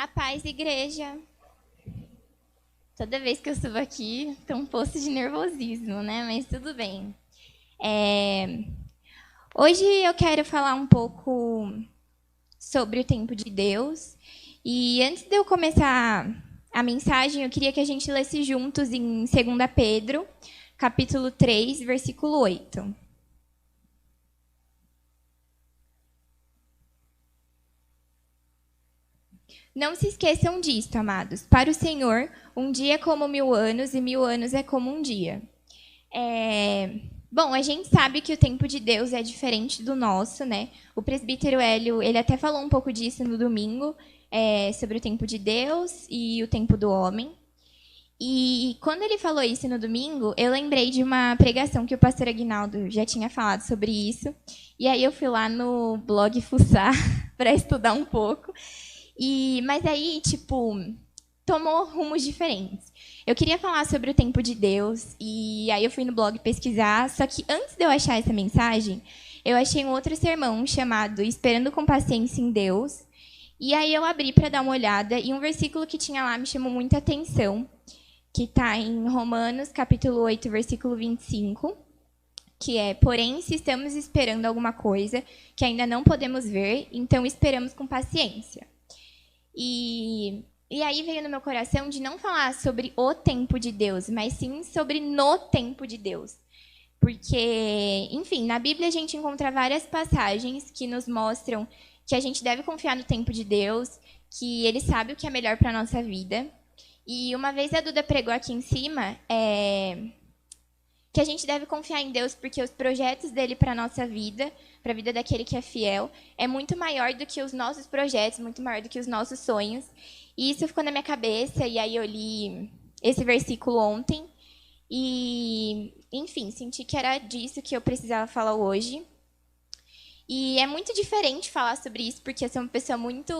A paz, igreja. Toda vez que eu subo aqui, tem um poço de nervosismo, né? Mas tudo bem. Hoje eu quero falar um pouco sobre o tempo de Deus. E antes de eu começar a mensagem, eu queria que a gente lesse juntos em 2 Pedro, capítulo 3, versículo 8. Não se esqueçam disto, amados. Para o Senhor, um dia é como 1000 anos e 1000 anos é como um dia. Bom, a gente sabe que o tempo de Deus é diferente do nosso, né? O presbítero Hélio, ele até falou um pouco disso no domingo, sobre o tempo de Deus e o tempo do homem. E quando ele falou isso no domingo, eu lembrei de uma pregação que o pastor Aguinaldo já tinha falado sobre isso. E aí eu fui lá no blog fuçar para estudar um pouco. Mas aí, tomou rumos diferentes. Eu queria falar sobre o tempo de Deus, e aí eu fui no blog pesquisar, só que antes de eu achar essa mensagem, eu achei um outro sermão chamado Esperando com Paciência em Deus, e aí eu abri para dar uma olhada, e um versículo que tinha lá me chamou muita atenção, que está em Romanos, capítulo 8, versículo 25, que é: porém, se estamos esperando alguma coisa que ainda não podemos ver, então esperamos com paciência. E aí veio no meu coração de não falar sobre o tempo de Deus, mas sim sobre no tempo de Deus. Porque, enfim, na Bíblia a gente encontra várias passagens que nos mostram que a gente deve confiar no tempo de Deus, que Ele sabe o que é melhor para a nossa vida. E uma vez a Duda pregou aqui em cima que a gente deve confiar em Deus porque os projetos dele para a nossa vida, para a vida daquele que é fiel, é muito maior do que os nossos projetos, muito maior do que os nossos sonhos. E isso ficou na minha cabeça, e aí eu li esse versículo ontem. E, enfim, senti que era disso que eu precisava falar hoje. E é muito diferente falar sobre isso, porque eu sou uma pessoa muito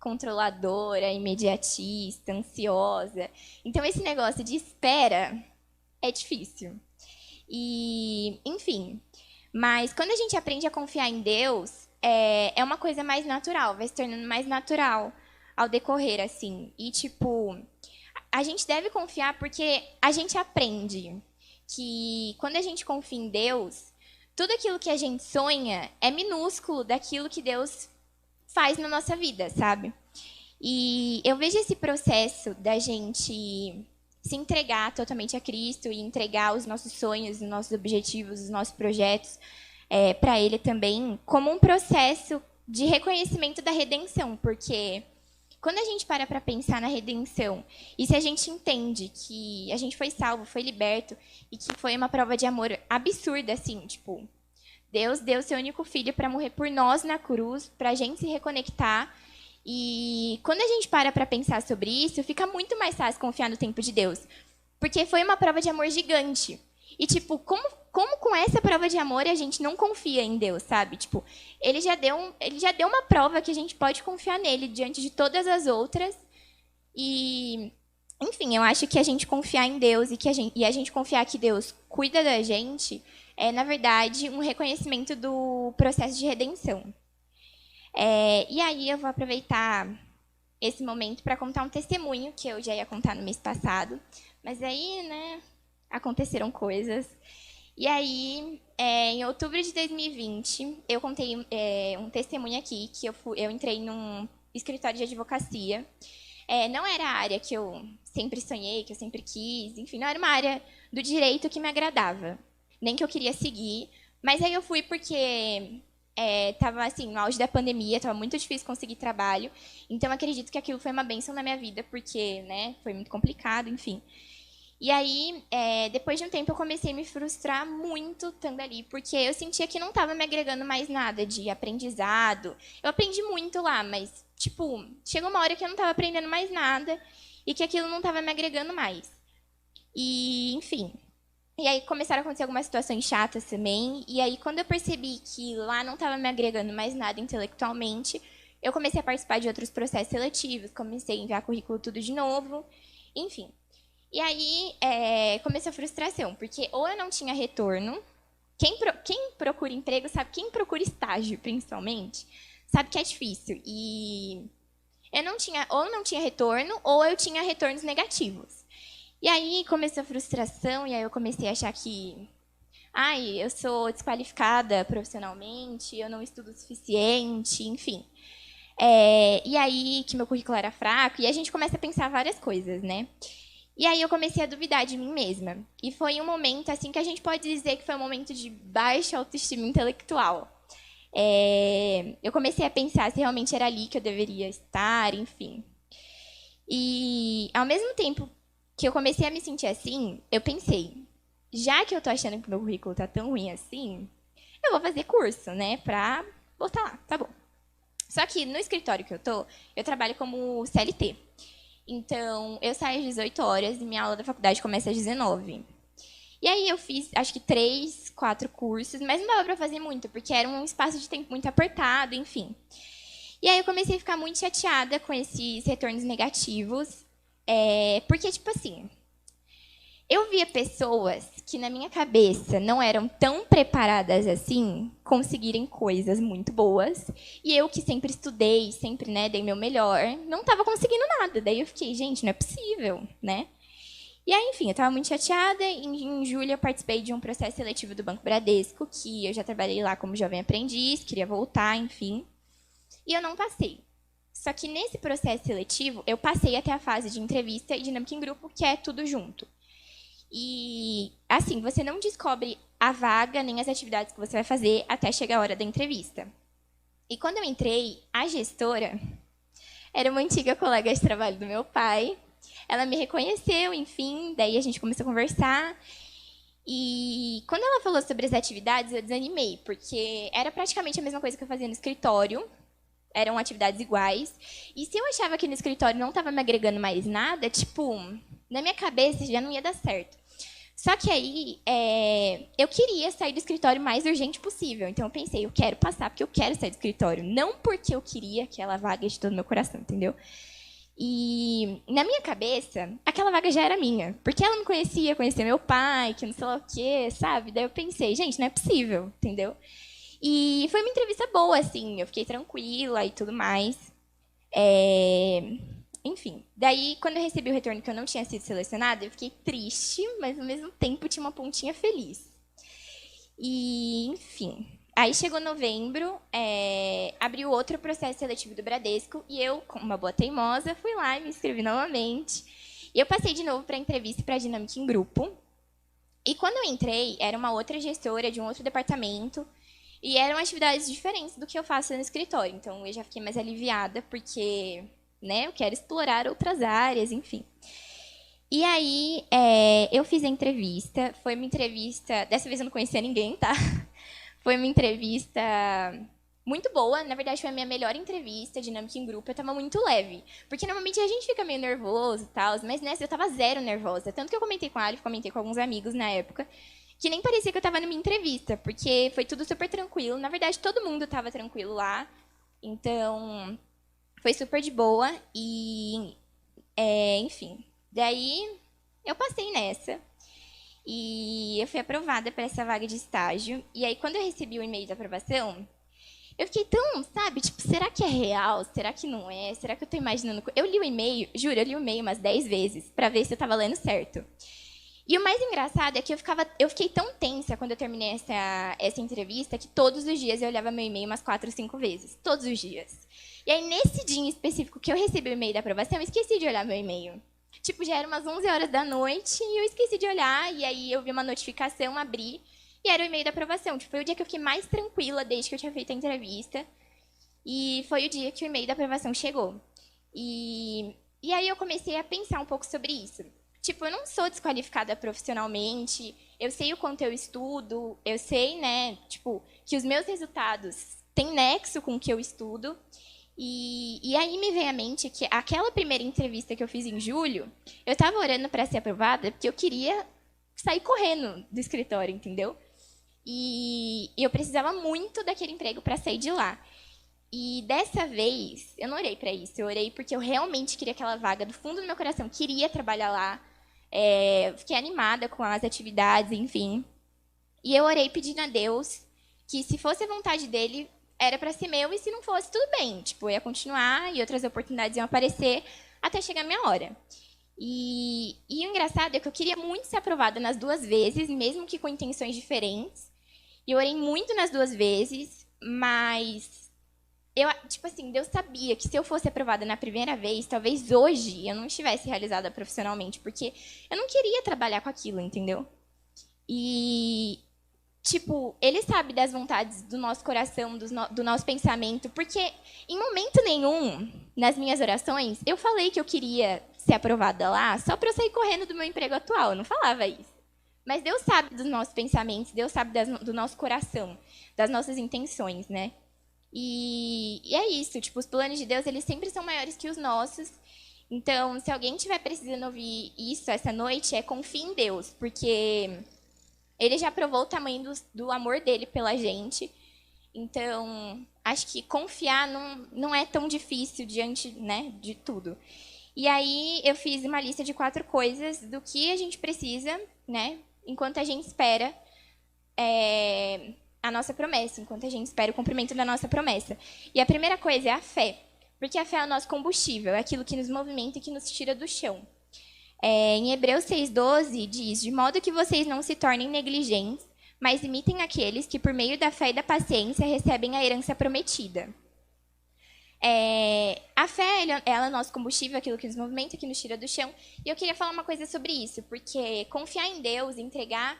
controladora, imediatista, ansiosa. Então, esse negócio de espera é difícil. E, enfim, mas quando a gente aprende a confiar em Deus, é uma coisa mais natural, vai se tornando mais natural ao decorrer, assim. E, a gente deve confiar porque a gente aprende que quando a gente confia em Deus, tudo aquilo que a gente sonha é minúsculo daquilo que Deus faz na nossa vida, sabe? E eu vejo esse processo da gente se entregar totalmente a Cristo e entregar os nossos sonhos, os nossos objetivos, os nossos projetos para Ele também, como um processo de reconhecimento da redenção, porque quando a gente para pensar na redenção e se a gente entende que a gente foi salvo, foi liberto e que foi uma prova de amor absurda, assim, Deus deu seu único filho para morrer por nós na cruz, para a gente se reconectar. E quando a gente para pensar sobre isso, fica muito mais fácil confiar no tempo de Deus. Porque foi uma prova de amor gigante. E, como com essa prova de amor a gente não confia em Deus, sabe? Ele já deu uma prova que a gente pode confiar nele diante de todas as outras. E, enfim, eu acho que a gente confiar em Deus e a gente confiar que Deus cuida da gente é, na verdade, um reconhecimento do processo de redenção. E aí eu vou aproveitar esse momento para contar um testemunho que eu já ia contar no mês passado, mas aí, né, aconteceram coisas. E aí, em outubro de 2020, eu contei um testemunho aqui que eu entrei num escritório de advocacia. Não era a área que eu sempre sonhei, que eu sempre quis, enfim, não era uma área do direito que me agradava, nem que eu queria seguir. Mas aí eu fui porque estava assim, no auge da pandemia, estava muito difícil conseguir trabalho. Então, acredito que aquilo foi uma bênção na minha vida, porque, né, foi muito complicado, enfim. E aí, depois de um tempo, eu comecei a me frustrar muito estando ali, porque eu sentia que não estava me agregando mais nada de aprendizado. Eu aprendi muito lá, mas, chegou uma hora que eu não estava aprendendo mais nada e que aquilo não estava me agregando mais. E, enfim. E aí começaram a acontecer algumas situações chatas também. E aí, quando eu percebi que lá não estava me agregando mais nada intelectualmente, eu comecei a participar de outros processos seletivos, comecei a enviar currículo tudo de novo, enfim. E aí começou a frustração, porque ou eu não tinha retorno. Quem procura emprego sabe, quem procura estágio, principalmente, sabe que é difícil. E eu não tinha, ou não tinha retorno, ou eu tinha retornos negativos. E aí começou a frustração, e aí eu comecei a achar que, ai, eu sou desqualificada profissionalmente, eu não estudo o suficiente, enfim. E aí que meu currículo era fraco, e a gente começa a pensar várias coisas, né? E aí eu comecei a duvidar de mim mesma. E foi um momento, assim, que a gente pode dizer que foi um momento de baixa autoestima intelectual. Eu comecei a pensar se realmente era ali que eu deveria estar, enfim. E, ao mesmo tempo que eu comecei a me sentir assim, eu pensei, já que eu tô achando que meu currículo tá tão ruim assim, eu vou fazer curso, né, pra botar lá, tá bom. Só que no escritório que eu trabalho como CLT. Então, eu saio às 18 horas e minha aula da faculdade começa às 19. E aí eu fiz, acho que 3, 4 cursos, mas não dava pra fazer muito, porque era um espaço de tempo muito apertado, enfim. E aí eu comecei a ficar muito chateada com esses retornos negativos, porque, tipo assim, eu via pessoas que, na minha cabeça, não eram tão preparadas assim, conseguirem coisas muito boas. E eu, que sempre estudei, sempre, né, dei meu melhor, não estava conseguindo nada. Daí eu fiquei, gente, não é possível, né? E aí, enfim, eu estava muito chateada. Em julho, eu participei de um processo seletivo do Banco Bradesco, que eu já trabalhei lá como jovem aprendiz, queria voltar, enfim. E eu não passei. Só que nesse processo seletivo, eu passei até a fase de entrevista e dinâmica em grupo, que é tudo junto. E, assim, você não descobre a vaga nem as atividades que você vai fazer até chegar a hora da entrevista. E quando eu entrei, a gestora era uma antiga colega de trabalho do meu pai. Ela me reconheceu, enfim, daí a gente começou a conversar. E quando ela falou sobre as atividades, eu desanimei, porque era praticamente a mesma coisa que eu fazia no escritório. Eram atividades iguais. E se eu achava que no escritório não estava me agregando mais nada, tipo, na minha cabeça já não ia dar certo. Só que aí, eu queria sair do escritório o mais urgente possível. Então eu pensei, eu quero passar porque eu quero sair do escritório. Não porque eu queria aquela vaga de todo o meu coração, entendeu? E na minha cabeça, aquela vaga já era minha. Porque ela me conhecia meu pai, que não sei lá o quê, sabe? Daí eu pensei, gente, não é possível, entendeu? E foi uma entrevista boa, assim. Eu fiquei tranquila e tudo mais. Enfim, daí quando eu recebi o retorno que eu não tinha sido selecionada, eu fiquei triste, mas ao mesmo tempo tinha uma pontinha feliz. E, enfim, aí chegou novembro, abriu outro processo seletivo do Bradesco e eu, como uma boa teimosa, fui lá e me inscrevi novamente. E eu passei de novo para a entrevista para a dinâmica em grupo. E quando eu entrei, era uma outra gestora de um outro departamento e eram atividades diferentes do que eu faço no escritório. Então eu já fiquei mais aliviada porque, né, eu quero explorar outras áreas, enfim. E aí, eu fiz a entrevista. Foi uma entrevista... Dessa vez eu não conhecia ninguém, tá? Foi uma entrevista muito boa. Na verdade, foi a minha melhor entrevista, dinâmica em grupo. Eu tava muito leve. Porque normalmente a gente fica meio nervoso e tal, mas nessa eu tava zero nervosa. Tanto que eu comentei com a Alif, comentei com alguns amigos na época, que nem parecia que eu tava numa entrevista, porque foi tudo super tranquilo. Na verdade, todo mundo tava tranquilo lá. Então, foi super de boa. E, enfim... Daí, eu passei nessa. E eu fui aprovada para essa vaga de estágio. E aí, quando eu recebi o e-mail da aprovação, eu fiquei tão, sabe, tipo, será que é real? Será que não é? Será que eu tô imaginando... Eu li o e-mail, juro, eu li o e-mail umas 10 vezes para ver se eu tava lendo certo. E o mais engraçado é que eu fiquei tão tensa quando eu terminei essa entrevista que todos os dias eu olhava meu e-mail umas 4 ou 5 vezes. Todos os dias. E aí, nesse dia em específico que eu recebi o e-mail da aprovação, eu esqueci de olhar meu e-mail. Tipo, já era umas 11 horas da noite e eu esqueci de olhar. E aí eu vi uma notificação, abri e era o e-mail da aprovação. Tipo, foi o dia que eu fiquei mais tranquila desde que eu tinha feito a entrevista. E foi o dia que o e-mail da aprovação chegou. E aí eu comecei a pensar um pouco sobre isso. Tipo, eu não sou desqualificada profissionalmente, eu sei o quanto eu estudo, eu sei, né, tipo, que os meus resultados têm nexo com o que eu estudo. E aí me veio à mente que aquela primeira entrevista que eu fiz em julho, eu estava orando para ser aprovada porque eu queria sair correndo do escritório, entendeu? E eu precisava muito daquele emprego para sair de lá. E dessa vez, eu não orei para isso, eu orei porque eu realmente queria aquela vaga do fundo do meu coração, queria trabalhar lá, fiquei animada com as atividades, enfim. E eu orei pedindo a Deus que, se fosse a vontade dele, era para ser meu, e se não fosse, tudo bem. Tipo, eu ia continuar e outras oportunidades iam aparecer até chegar a minha hora. E o engraçado é que eu queria muito ser aprovada nas duas vezes, mesmo que com intenções diferentes. E eu orei muito nas duas vezes, mas eu, tipo assim, Deus sabia que se eu fosse aprovada na primeira vez, talvez hoje eu não estivesse realizada profissionalmente, porque eu não queria trabalhar com aquilo, entendeu? E, tipo, ele sabe das vontades do nosso coração, do nosso pensamento, porque em momento nenhum, nas minhas orações, eu falei que eu queria ser aprovada lá só para eu sair correndo do meu emprego atual. Eu não falava isso. Mas Deus sabe dos nossos pensamentos, Deus sabe do nosso coração, das nossas intenções, né? E é isso, tipo, os planos de Deus, eles sempre são maiores que os nossos. Então, se alguém estiver precisando ouvir isso essa noite, confie em Deus, porque ele já provou o tamanho do amor dele pela gente. Então, acho que confiar não é tão difícil diante, né, de tudo. E aí, eu fiz uma lista de 4 coisas do que a gente precisa, né, enquanto a gente espera a nossa promessa, enquanto a gente espera o cumprimento da nossa promessa. E a primeira coisa é a fé, porque a fé é o nosso combustível, é aquilo que nos movimenta e que nos tira do chão. Em Hebreus 6,12 diz: de modo que vocês não se tornem negligentes, mas imitem aqueles que, por meio da fé e da paciência, recebem a herança prometida. A fé, ela é o nosso combustível, aquilo que nos movimenta, que nos tira do chão. E eu queria falar uma coisa sobre isso, porque confiar em Deus, entregar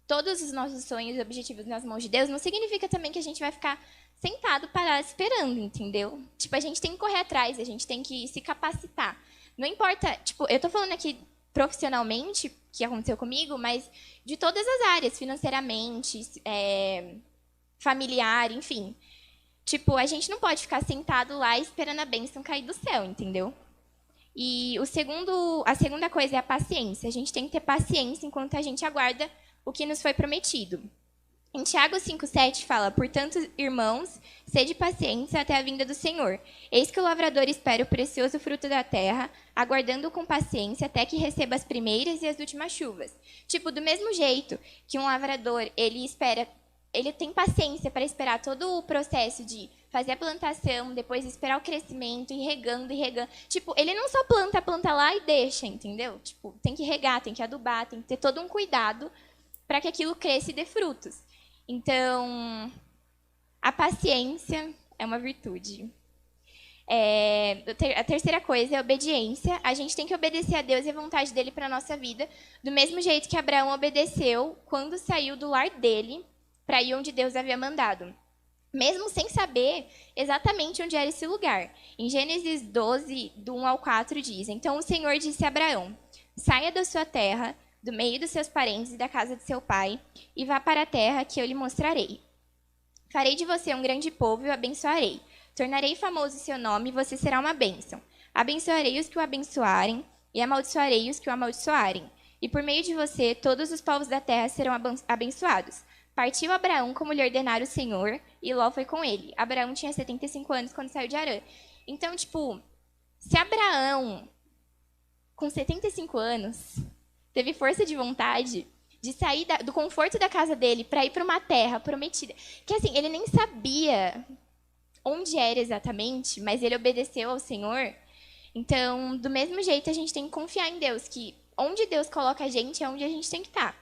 todos os nossos sonhos e objetivos nas mãos de Deus, não significa também que a gente vai ficar sentado, parado, esperando, entendeu? Tipo, a gente tem que correr atrás, a gente tem que se capacitar. Não importa, tipo, eu tô falando aqui profissionalmente, que aconteceu comigo, mas de todas as áreas, financeiramente, familiar, enfim. Tipo, a gente não pode ficar sentado lá esperando a bênção cair do céu, entendeu? E a segunda coisa é a paciência. A gente tem que ter paciência enquanto a gente aguarda o que nos foi prometido. Em Tiago 5,7 fala: portanto, irmãos, sede pacientes até a vinda do Senhor. Eis que o lavrador espera o precioso fruto da terra, aguardando com paciência até que receba as primeiras e as últimas chuvas. Tipo, do mesmo jeito que um lavrador, ele tem paciência para esperar todo o processo de fazer a plantação, depois esperar o crescimento, e regando, e regando. Tipo, ele não só planta a planta lá e deixa, entendeu? Tipo, tem que regar, tem que adubar, tem que ter todo um cuidado para que aquilo cresça e dê frutos. Então, a paciência é uma virtude. A terceira coisa é a obediência. A gente tem que obedecer a Deus e a vontade dele para a nossa vida, do mesmo jeito que Abraão obedeceu quando saiu do lar dele para ir onde Deus havia mandado, mesmo sem saber exatamente onde era esse lugar. Em Gênesis 12, do 1 ao 4, diz: então o Senhor disse a Abraão: saia da sua terra, do meio dos seus parentes e da casa de seu pai, e vá para a terra que eu lhe mostrarei. Farei de você um grande povo e o abençoarei. Tornarei famoso seu nome e você será uma bênção. Abençoarei os que o abençoarem e amaldiçoarei os que o amaldiçoarem. E por meio de você, todos os povos da terra serão abençoados. Partiu Abraão como lhe ordenara o Senhor, e Ló foi com ele. Abraão tinha 75 anos quando saiu de Harã. Então, tipo, se Abraão, com 75 anos, teve força de vontade de sair do conforto da casa dele para ir para uma terra prometida, que assim, ele nem sabia onde era exatamente, mas ele obedeceu ao Senhor. Então, do mesmo jeito, a gente tem que confiar em Deus, que onde Deus coloca a gente é onde a gente tem que estar.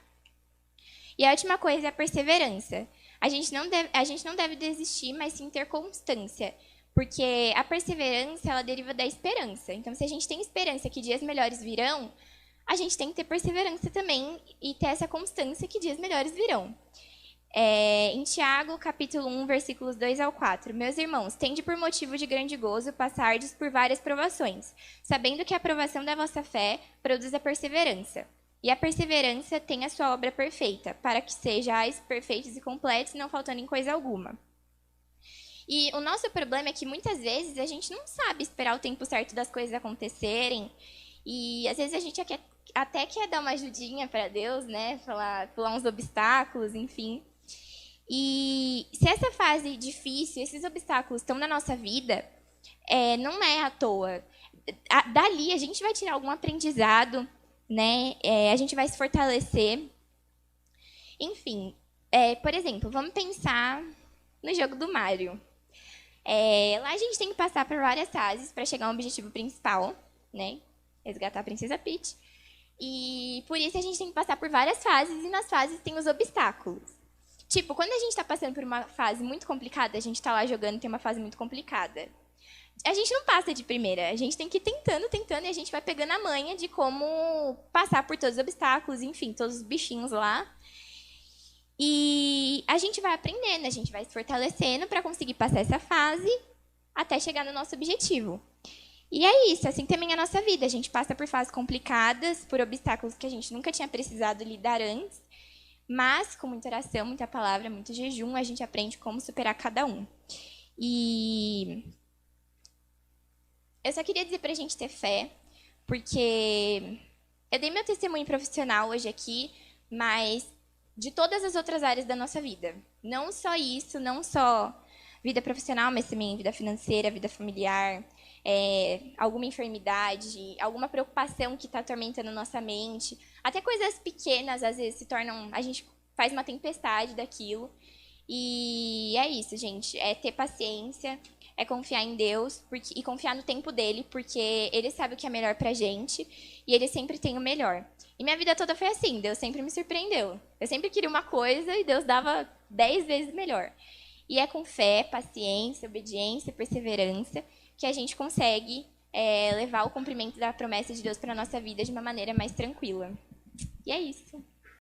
E a última coisa é a perseverança. A gente não deve desistir, mas sim ter constância. Porque a perseverança, ela deriva da esperança. Então, se a gente tem esperança que dias melhores virão, a gente tem que ter perseverança também e ter essa constância que dias melhores virão. Em Tiago, capítulo 1, versículos 2 ao 4. Meus irmãos, tende por motivo de grande gozo passardes por várias provações, sabendo que a aprovação da vossa fé produz a perseverança. E a perseverança tem a sua obra perfeita, para que sejais perfeitos e completos, não faltando em coisa alguma. E o nosso problema é que muitas vezes a gente não sabe esperar o tempo certo das coisas acontecerem. E às vezes a gente até quer dar uma ajudinha para Deus, né? Pular uns obstáculos, enfim. E se essa fase difícil, esses obstáculos estão na nossa vida, não é à toa. Dali a gente vai tirar algum aprendizado, né? A gente vai se fortalecer. Enfim, por exemplo, vamos pensar no jogo do Mario. Lá a gente tem que passar por várias fases para chegar ao objetivo principal, né? Resgatar a Princesa Peach. E por isso a gente tem que passar por várias fases, e nas fases tem os obstáculos. Tipo, quando a gente tá passando por uma fase muito complicada, a gente tá lá jogando e tem uma fase muito complicada. A gente não passa de primeira, a gente tem que ir tentando, tentando, e a gente vai pegando a manha de como passar por todos os obstáculos, enfim, todos os bichinhos lá. E a gente vai aprendendo, a gente vai se fortalecendo para conseguir passar essa fase até chegar no nosso objetivo. E é isso, assim também é a nossa vida. A gente passa por fases complicadas, por obstáculos que a gente nunca tinha precisado lidar antes, mas com muita oração, muita palavra, muito jejum, a gente aprende como superar cada um. E eu só queria dizer pra gente ter fé, porque eu dei meu testemunho profissional hoje aqui, mas de todas as outras áreas da nossa vida. Não só isso, não só vida profissional, mas também vida financeira, vida familiar, alguma enfermidade, alguma preocupação que está atormentando nossa mente. Até coisas pequenas, às vezes, se tornam... A gente faz uma tempestade daquilo. E é isso, gente. É ter paciência, é confiar em Deus e confiar no tempo dele, porque ele sabe o que é melhor pra gente e ele sempre tem o melhor. E minha vida toda foi assim, Deus sempre me surpreendeu. Eu sempre queria uma coisa e Deus dava 10 vezes melhor. E é com fé, paciência, obediência, perseverança que a gente consegue levar o cumprimento da promessa de Deus para nossa vida de uma maneira mais tranquila. E é isso.